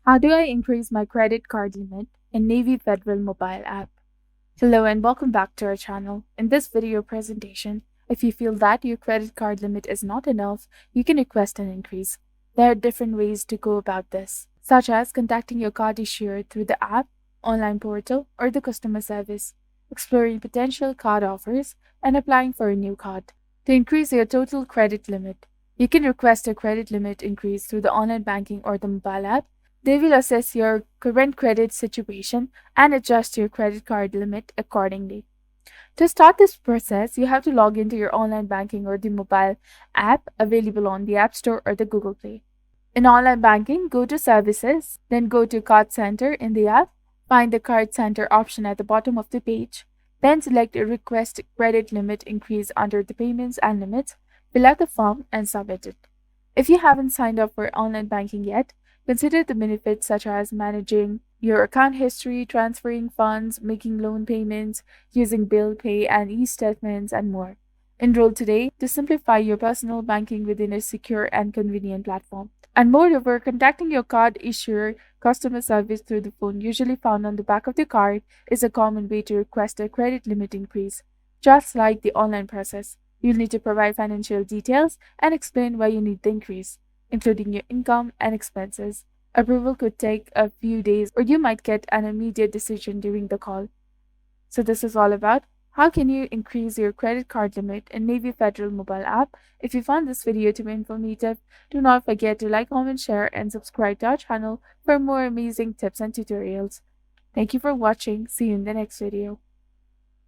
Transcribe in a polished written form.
How do I increase my credit card limit in Navy Federal mobile app? Hello and welcome back to our channel. In this video presentation, if you feel that your credit card limit is not enough, you can request an increase. There are different ways to go about this, such as contacting your card issuer through the app, online portal, or the customer service, exploring potential card offers, and applying for a new card. To increase your total credit limit, you can request a credit limit increase through the online banking or the mobile app. They will assess your current credit situation and adjust your credit card limit accordingly. To start this process, you have to log into your online banking or the mobile app available on the App Store or the Google Play. In online banking, go to Services, then go to Card Center in the app, find the Card Center option at the bottom of the page, then select a Request Credit Limit Increase under the Payments and Limits, fill out the form, and submit it. If you haven't signed up for online banking yet, consider the benefits such as managing your account history, transferring funds, making loan payments, using bill pay and e-statements, and more. Enroll today to simplify your personal banking within a secure and convenient platform. And moreover, contacting your card issuer customer service through the phone, usually found on the back of the card, is a common way to request a credit limit increase. Just like the online process, you'll need to provide financial details and explain why you need the increase, including your income and expenses. Approval could take a few days, or you might get an immediate decision during the call. So, this is all about how can you increase your credit card limit in Navy Federal mobile app. If you found this video to be informative, do not forget to like, comment, share, and subscribe to our channel for more amazing tips and tutorials. Thank you for watching. See you in the next video.